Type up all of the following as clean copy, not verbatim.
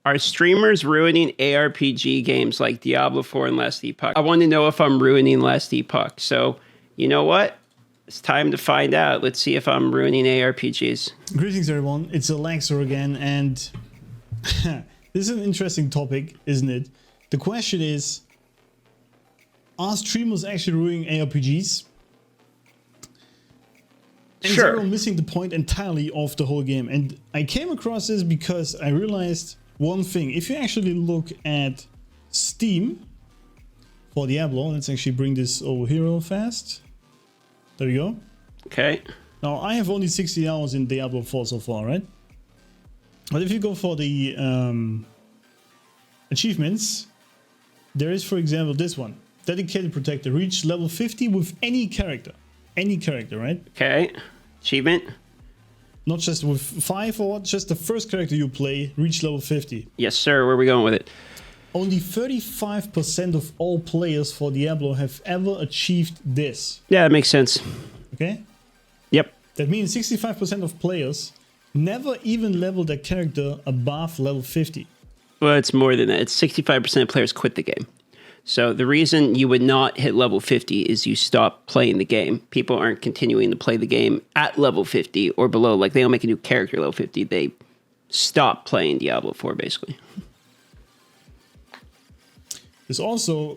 Are streamers ruining ARPG games like Diablo 4 and Last Epoch? I want to know if I'm ruining Last Epoch. So, you know what? It's time to find out. Let's see if I'm ruining ARPGs. Greetings, everyone. It's Alexor again, and this is an interesting topic, isn't it? The question is, are streamers actually ruining ARPGs? And Sure. is everyone missing the point entirely of the whole game? And I came across this because I realized one thing. If you actually look at Steam for Diablo, let's actually bring this over here real fast. There we go. Okay. Now, I have only 60 hours in Diablo 4 so far, right? But if you go for the achievements, there is, for example, this one. Dedicated Protector. Reach level 50 with any character. Any character, right? Okay. Achievement. Not just with 5 or just the first character you play, reach level 50. Yes, sir. Where are we going with it? Only 35% of all players for Diablo have ever achieved this. Yeah, that makes sense. Okay? Yep. That means 65% of players never even level their character above level 50. Well, it's more than that. It's 65% of players quit the game. So the reason you would not hit level 50 is you stop playing the game. People aren't continuing to play the game at level 50 or below. Like, they don't make a new character level 50. They stop playing Diablo 4, basically. This also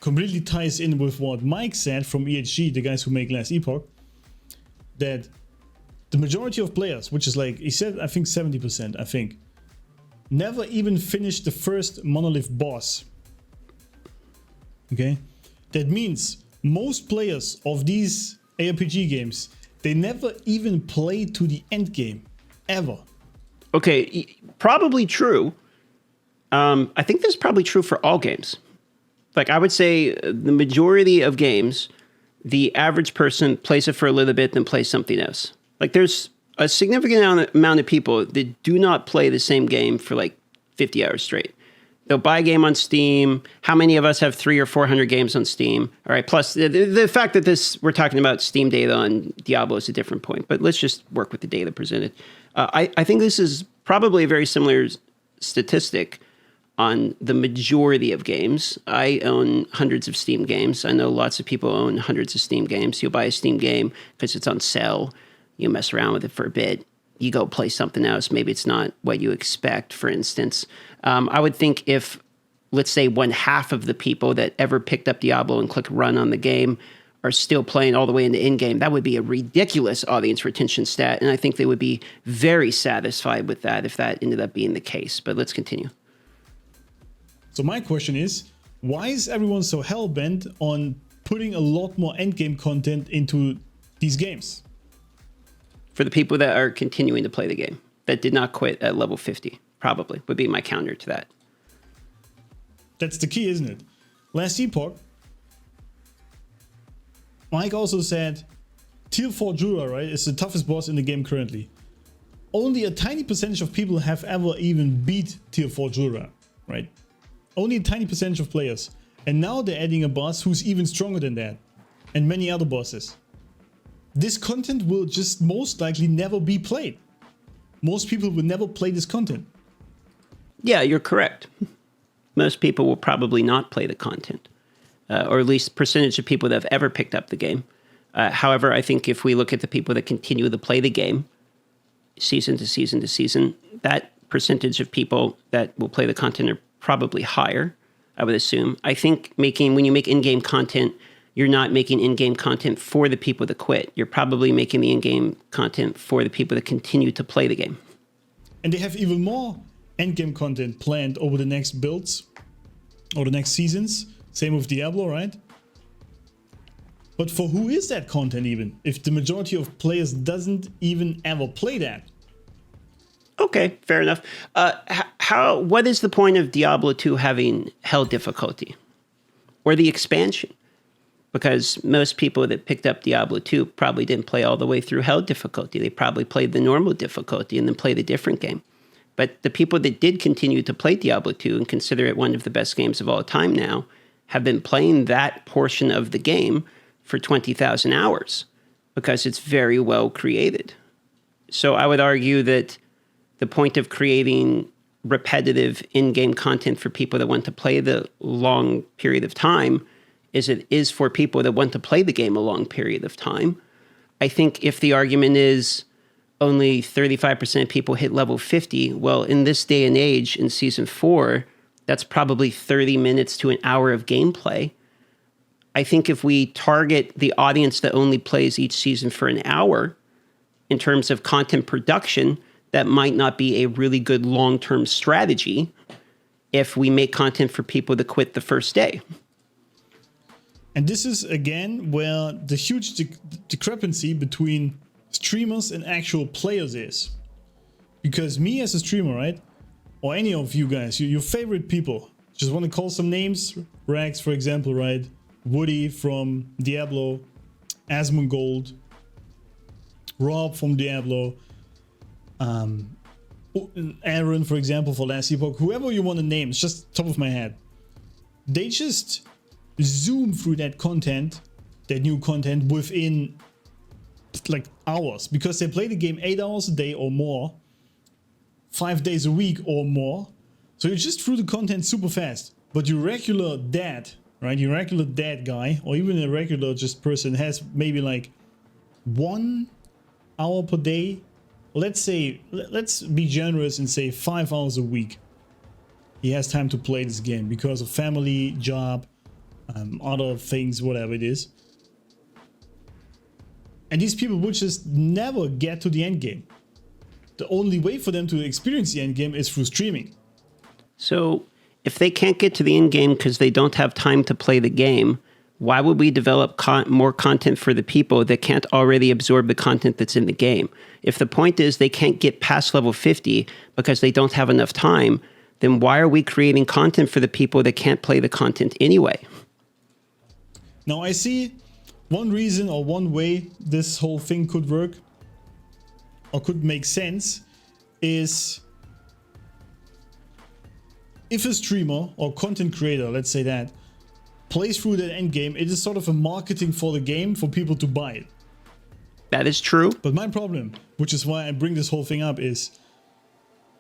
completely ties in with what Mike said from EHG, the guys who make Last Epoch, that the majority of players, which is like, he said, I think 70%, I think, never even finished the first monolith boss. Okay? That means most players of these ARPG games, they never even play to the end game, ever. Okay, probably true. I think this is probably true for all games. Like, I would say the majority of games, the average person plays it for a little bit, then plays something else. Like, there's a significant amount of people that do not play the same game for like 50 hours straight. They'll buy a game on Steam. How many of us have 300 or 400 games on Steam? All right. Plus, the fact that we're talking about Steam data on Diablo is a different point. But let's just work with the data presented. I think this is probably a very similar statistic on the majority of games. I own hundreds of Steam games. I know lots of people own hundreds of Steam games. You'll buy a Steam game because it's on sale. You mess around with it for a bit. You go play something else. Maybe it's not what you expect, for instance. I would think if, let's say, 1/2 of the people that ever picked up Diablo and click run on the game are still playing all the way into in-game, that would be a ridiculous audience retention stat. And I think they would be very satisfied with that if that ended up being the case. But let's continue. So my question is, why is everyone so hell-bent on putting a lot more endgame content into these games? For the people that are continuing to play the game, that did not quit at level 50, probably, would be my counter to that. That's the key, isn't it? Last Epoch, Mike also said, Tier 4 Jura, right, is the toughest boss in the game currently. Only a tiny percentage of people have ever even beat Tier 4 Jura, right? Only a tiny percentage of players. And now they're adding a boss who's even stronger than that. And many other bosses. This content will just most likely never be played. Most people will never play this content. Yeah, you're correct. Most people will probably not play the content. Or at least percentage of people that have ever picked up the game. However, I think if we look at the people that continue to play the game, season to season to season, that percentage of people that will play the content are probably higher, I would assume. I think when you make in-game content, you're not making in-game content for the people that quit. You're probably making the in-game content for the people that continue to play the game. And they have even more end-game content planned over the next builds or the next seasons. Same with Diablo, right? But for who is that content even? If the majority of players doesn't even ever play that. Okay, fair enough. What is the point of Diablo 2 having hell difficulty? Or the expansion? Because most people that picked up Diablo 2 probably didn't play all the way through hell difficulty. They probably played the normal difficulty and then played a different game. But the people that did continue to play Diablo 2 and consider it one of the best games of all time now have been playing that portion of the game for 20,000 hours because it's very well created. So I would argue that the point of creating repetitive in-game content for people that want to play the long period of time as it is for people that want to play the game a long period of time. I think if the argument is only 35% of people hit level 50, well, in this day and age, in Season 4, that's probably 30 minutes to an hour of gameplay. I think if we target the audience that only plays each season for an hour, in terms of content production, that might not be a really good long-term strategy if we make content for people that quit the first day. And this is, again, where the huge discrepancy between streamers and actual players is. Because me as a streamer, right? Or any of you guys, your favorite people, just want to call some names. Rax, for example, right? Woody from Diablo, Asmongold, Rob from Diablo, Aaron, for example, for Last Epoch, whoever you want to name, it's just top of my head. They just zoom through that content, that new content, within like hours, because they play the game 8 hours a day or more, 5 days a week or more. So you're just through the content super fast. But your regular dad, right? Your regular dad guy, or even a regular just person, has maybe like 1 hour per day. Let's say, let's be generous and say 5 hours a week. He has time to play this game because of family, job, other things, whatever it is. And these people would just never get to the end game. The only way for them to experience the end game is through streaming. So if they can't get to the end game because they don't have time to play the game, why would we develop more content for the people that can't already absorb the content that's in the game? If the point is they can't get past level 50 because they don't have enough time, then why are we creating content for the people that can't play the content anyway? Now I see one reason or one way this whole thing could work or could make sense is if a streamer or content creator, let's say that, plays through that end game, it is sort of a marketing for the game for people to buy it. That is true. But my problem, which is why I bring this whole thing up, is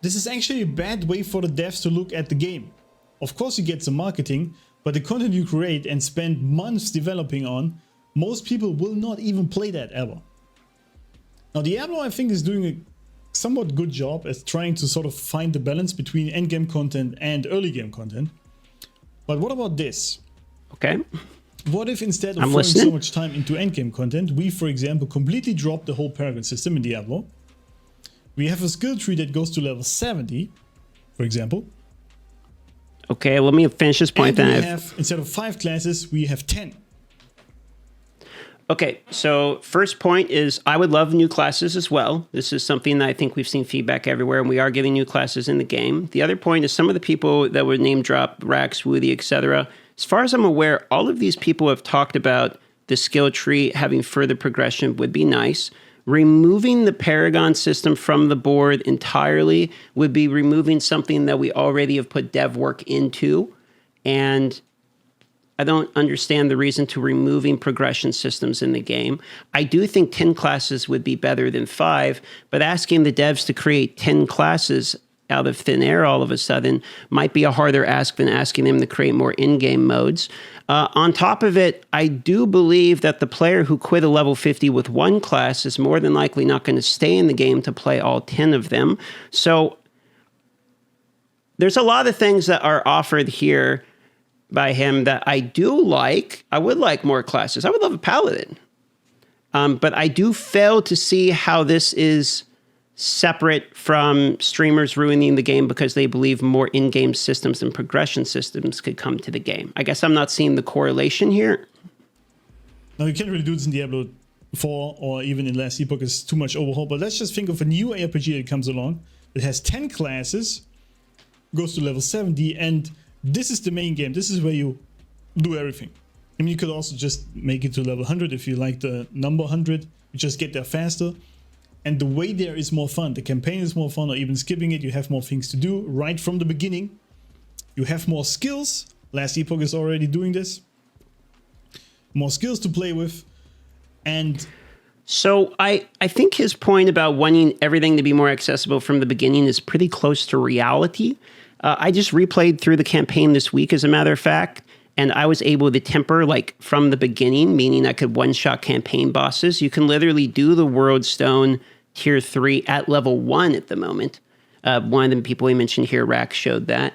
this is actually a bad way for the devs to look at the game. Of course you get some marketing, but the content you create and spend months developing on, most people will not even play that ever. Now Diablo, I think, is doing a somewhat good job at trying to sort of find the balance between endgame content and early game content. But what about this? Okay. What if instead of throwing so much time into endgame content, we, for example, completely drop the whole Paragon system in Diablo? We have a skill tree that goes to level 70, for example. Okay, let me finish this point. And we have, instead of 5 classes, we have 10. Okay, so first point is I would love new classes as well. This is something that I think we've seen feedback everywhere, and we are getting new classes in the game. The other point is some of the people that would name drop, Rax, Woody, etc. As far as I'm aware, all of these people have talked about the skill tree having further progression would be nice. Removing the Paragon system from the board entirely would be removing something that we already have put dev work into. And I don't understand the reason to removing progression systems in the game. I do think 10 classes would be better than 5, but asking the devs to create 10 classes out of thin air all of a sudden might be a harder ask than asking them to create more in-game modes. On top of it, I do believe that the player who quit a level 50 with 1 class is more than likely not going to stay in the game to play all 10 of them. So there's a lot of things that are offered here by him that I do like. I would like more classes. I would love a paladin. But I do fail to see how this is separate from streamers ruining the game because they believe more in-game systems and progression systems could come to the game. I guess I'm not seeing the correlation here. Now, you can't really do this in Diablo 4 or even in Last Epoch. It's too much overhaul. But let's just think of a new RPG that comes along. It has 10 classes, goes to level 70, and this is the main game. This is where you do everything. I mean, you could also just make it to level 100 if you like the number 100. You just get there faster. And the way there is more fun. The campaign is more fun, or even skipping it, you have more things to do right from the beginning. You have more skills. Last Epoch is already doing this. More skills to play with. And So I think his point about wanting everything to be more accessible from the beginning is pretty close to reality. I just replayed through the campaign this week, as a matter of fact, and I was able to temper like from the beginning, meaning I could one-shot campaign bosses. You can literally do the World Stone Tier 3 at level 1 at the moment. One of the people we mentioned here, Rack, showed that.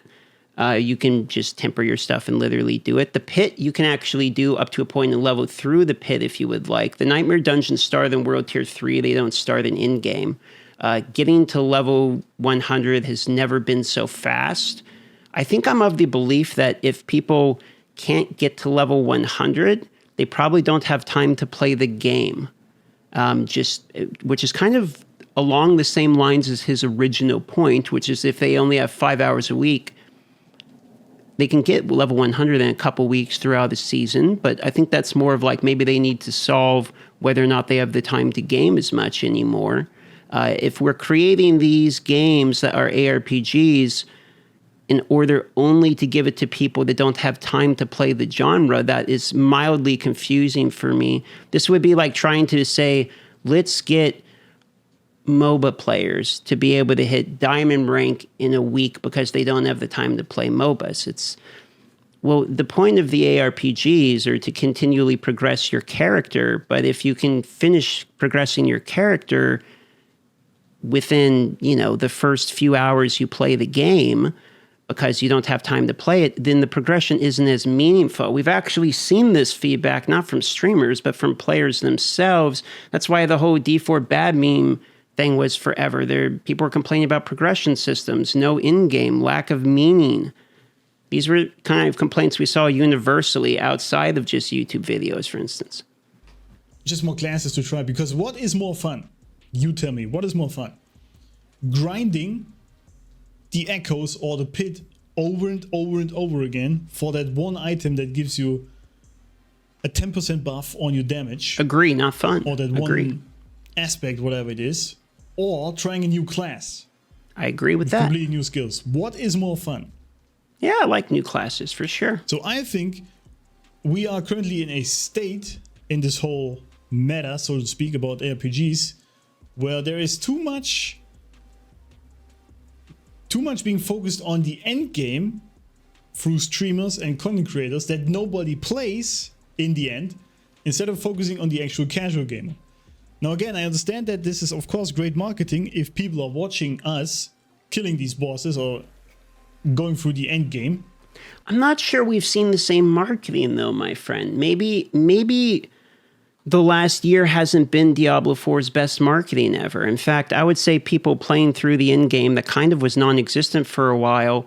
You can just temper your stuff and literally do it. The pit, you can actually do up to a point and level through the pit if you would like. The Nightmare Dungeons start in World Tier 3. They don't start in-game. Getting to level 100 has never been so fast. I think I'm of the belief that if people can't get to level 100, they probably don't have time to play the game. Which is kind of along the same lines as his original point, which is if they only have 5 hours a week, they can get level 100 in a couple weeks throughout the season, but I think that's more of like maybe they need to solve whether or not they have the time to game as much anymore. If we're creating these games that are ARPGs in order only to give it to people that don't have time to play the genre, that is mildly confusing for me. This would be like trying to say, let's get MOBA players to be able to hit diamond rank in a week because they don't have the time to play MOBAs. Well, the point of the ARPGs are to continually progress your character, but if you can finish progressing your character within, the first few hours you play the game because you don't have time to play it, then the progression isn't as meaningful. We've actually seen this feedback, not from streamers, but from players themselves. That's why the whole D4 bad meme thing was forever. People were complaining about progression systems, no in-game, lack of meaning. These were kind of complaints we saw universally outside of just YouTube videos, for instance. Just more classes to try, because what is more fun? You tell me, what is more fun? Grinding the echoes or the pit over and over and over again for that one item that gives you a 10% buff on your damage. Agree, not fun. Or that one aspect, whatever it is. Or trying a new class. I agree with that. Completely new skills. What is more fun? Yeah, I like new classes for sure. So I think we are currently in a state in this whole meta, so to speak, about RPGs, where there is too much being focused on the end game through streamers and content creators that nobody plays in the end, instead of focusing on the actual casual gamer. Now again, I understand that this is of course great marketing if people are watching us killing these bosses or going through the end game. I'm not sure we've seen the same marketing though, my friend. Maybe the last year hasn't been Diablo 4's best marketing ever. In fact, I would say people playing through the end game that kind of was non-existent for a while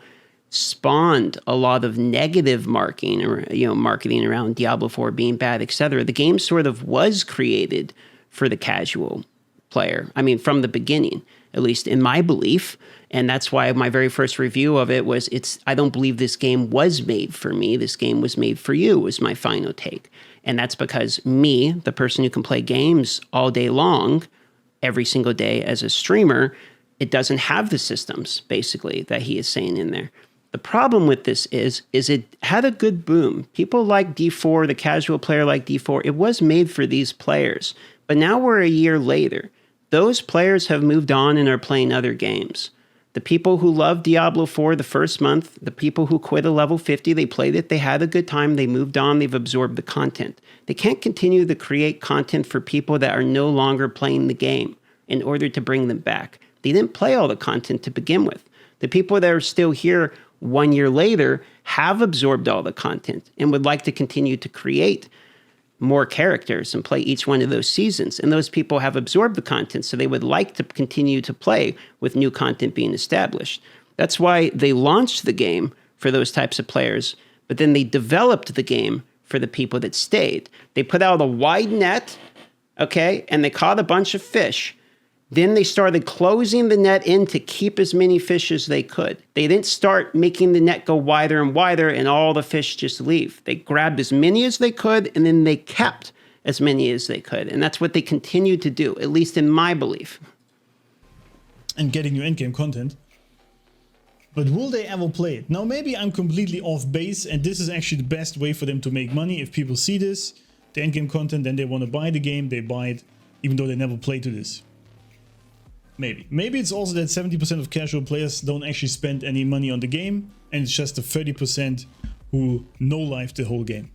spawned a lot of negative marketing, or marketing around Diablo 4 being bad, etc. The game sort of was created for the casual player. I mean, from the beginning, at least in my belief. And that's why my very first review of it was, I don't believe this game was made for me. This game was made for you, was my final take. And that's because me, the person who can play games all day long, every single day as a streamer, it doesn't have the systems, basically, that he is saying in there. The problem with this is it had a good boom. People like D4, the casual player like D4, it was made for these players. But now we're a year later. Those players have moved on and are playing other games. The people who loved Diablo 4 the first month, the people who quit at level 50, they played it, they had a good time, they moved on, they've absorbed the content. They can't continue to create content for people that are no longer playing the game in order to bring them back. They didn't play all the content to begin with. The people that are still here 1 year later have absorbed all the content and would like to continue to create more characters and play each one of those seasons. And those people have absorbed the content, so they would like to continue to play with new content being established. That's why they launched the game for those types of players, but then they developed the game for the people that stayed. They put out a wide net, okay, and they caught a bunch of fish. Then they started closing the net in to keep as many fish as they could. They didn't start making the net go wider and wider and all the fish just leave. They grabbed as many as they could and then they kept as many as they could. And that's what they continued to do, at least in my belief. And getting new endgame content. But will they ever play it? Now maybe I'm completely off base and this is actually the best way for them to make money. If people see this, the endgame content, then they want to buy the game, they buy it. even though they never play to this. Maybe it's also that 70% of casual players don't actually spend any money on the game, and it's just the 30% who no-life the whole game.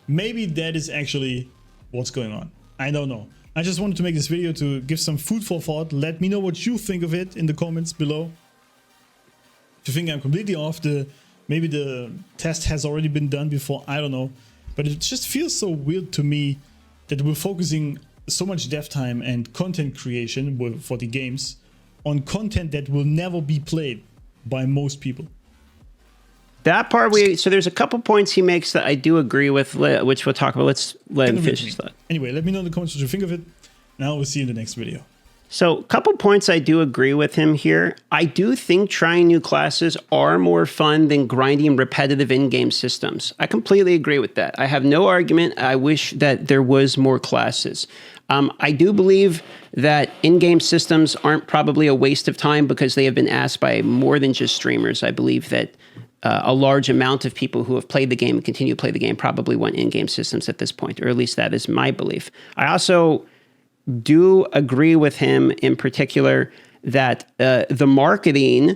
Maybe that is actually what's going on. I don't know. I just wanted to make this video to give some food for thought. Let me know what you think of it in the comments below. If you think I'm completely off, maybe the test has already been done before, I don't know. But it just feels so weird to me that we're focusing so much dev time and content creation for the games on content that will never be played by most people. That part, so there's a couple points he makes that I do agree with, which we'll talk about. Let's let him finish his thought. Anyway, let me know in the comments what you think of it. Now we'll see you in the next video. So a couple points I do agree with him here. I do think trying new classes are more fun than grinding repetitive in-game systems. I completely agree with that. I have no argument. I wish that there was more classes. I do believe that in-game systems aren't probably a waste of time because they have been asked by more than just streamers. I believe that a large amount of people who have played the game and continue to play the game probably want in-game systems at this point, or at least that is my belief. I also do agree with him in particular that the marketing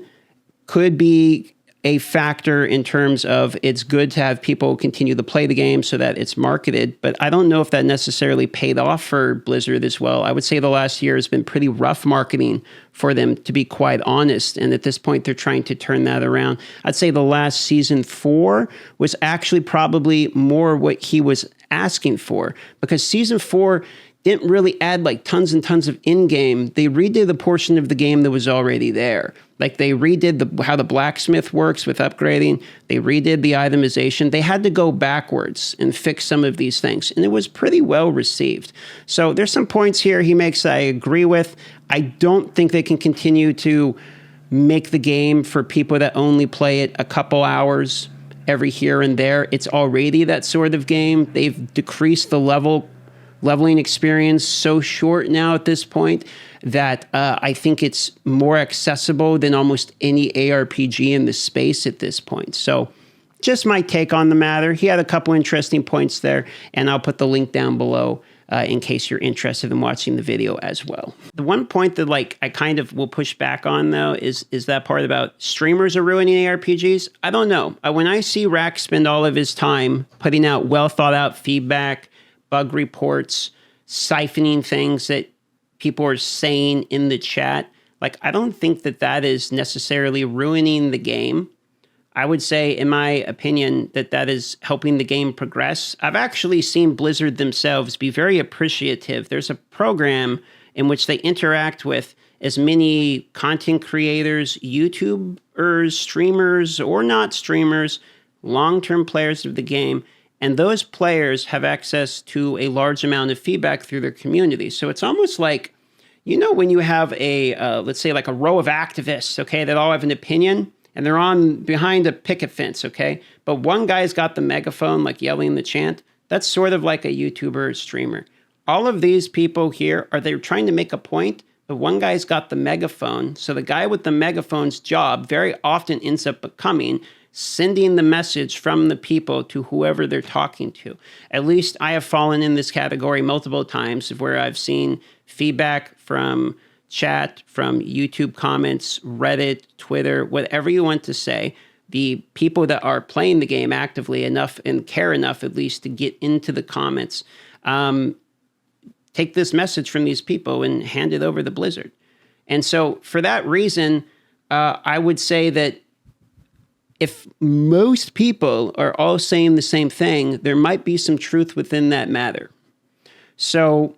could be a factor in terms of it's good to have people continue to play the game so that it's marketed, but I don't know if that necessarily paid off for Blizzard as well. I would say the last year has been pretty rough marketing for them, to be quite honest, and at this point they're trying to turn that around. I'd say the last season 4 was actually probably more what he was asking for, because season 4 didn't really add like tons and tons of in-game. They redid the portion of the game that was already there. Like they redid how the blacksmith works with upgrading. They redid the itemization. They had to go backwards and fix some of these things, and it was pretty well received. So there's some points here he makes that I agree with. I don't think they can continue to make the game for people that only play it a couple hours every here and there. It's already that sort of game. They've decreased the leveling experience so short now at this point that I think it's more accessible than almost any ARPG in the space at this point. So just my take on the matter. He had a couple interesting points there, and I'll put the link down below in case you're interested in watching the video as well. The one point that I kind of will push back on though is that part about streamers are ruining ARPGs. I don't know. When I see Rack spend all of his time putting out well thought out feedback, bug reports, siphoning things that people are saying in the chat, I don't think that is necessarily ruining the game. I would say, in my opinion, that is helping the game progress. I've actually seen Blizzard themselves be very appreciative. There's a program in which they interact with as many content creators, YouTubers, streamers, or not streamers, long-term players of the game, and those players have access to a large amount of feedback through their community. So it's almost like, when you have let's say a row of activists, okay, that all have an opinion, and they're on behind a picket fence, okay? But one guy's got the megaphone, yelling the chant. That's sort of like a YouTuber or streamer. All of these people here they're trying to make a point, but one guy's got the megaphone. So the guy with the megaphone's job very often ends up becoming sending the message from the people to whoever they're talking to. At least I have fallen in this category multiple times where I've seen feedback from chat, from YouTube comments, Reddit, Twitter, whatever you want to say. The people that are playing the game actively enough and care enough at least to get into the comments, take this message from these people and hand it over to Blizzard. And so for that reason, I would say that if most people are all saying the same thing, there might be some truth within that matter. So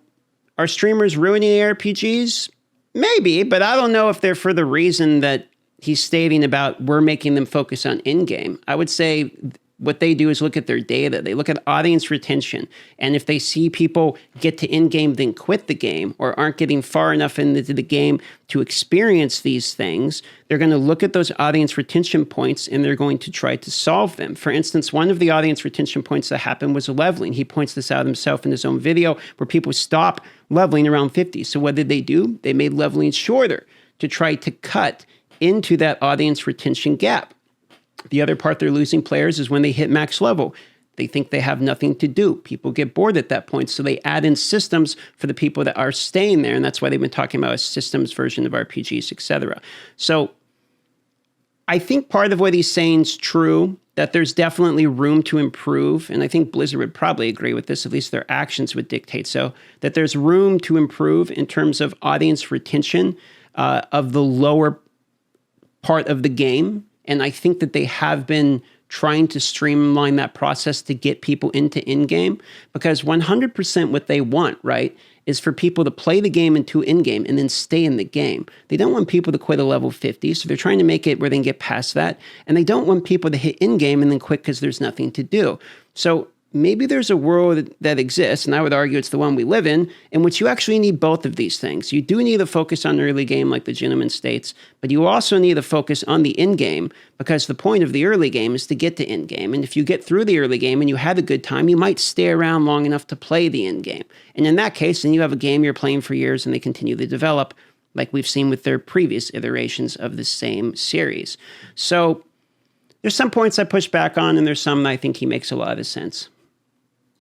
are streamers ruining ARPGs? Maybe, but I don't know if they're for the reason that he's stating about we're making them focus on in-game. I would say what they do is look at their data. They look at audience retention. And if they see people get to in-game then quit the game or aren't getting far enough into the game to experience these things, they're going to look at those audience retention points and they're going to try to solve them. For instance, one of the audience retention points that happened was leveling. He points this out himself in his own video where people stop leveling around 50. So what did they do? They made leveling shorter to try to cut into that audience retention gap. The other part they're losing players is when they hit max level. They think they have nothing to do. People get bored at that point. So they add in systems for the people that are staying there. And that's why they've been talking about a systems version of RPGs, etc. So I think part of what he's saying is true, that there's definitely room to improve. And I think Blizzard would probably agree with this, at least their actions would dictate so, that there's room to improve in terms of audience retention of the lower part of the game. And I think that they have been trying to streamline that process to get people into in-game, because 100% what they want, right, is for people to play the game into in-game and then stay in the game. They don't want people to quit at level 50, so they're trying to make it where they can get past that. And they don't want people to hit in-game and then quit because there's nothing to do. So maybe there's a world that exists, and I would argue it's the one we live in which you actually need both of these things. You do need to focus on the early game, like the gentleman states, but you also need to focus on the in-game, because the point of the early game is to get to in-game. And if you get through the early game and you had a good time, you might stay around long enough to play the in-game. And in that case, then you have a game you're playing for years and they continue to develop, like we've seen with their previous iterations of the same series. So there's some points I push back on, and there's some that I think he makes a lot of sense.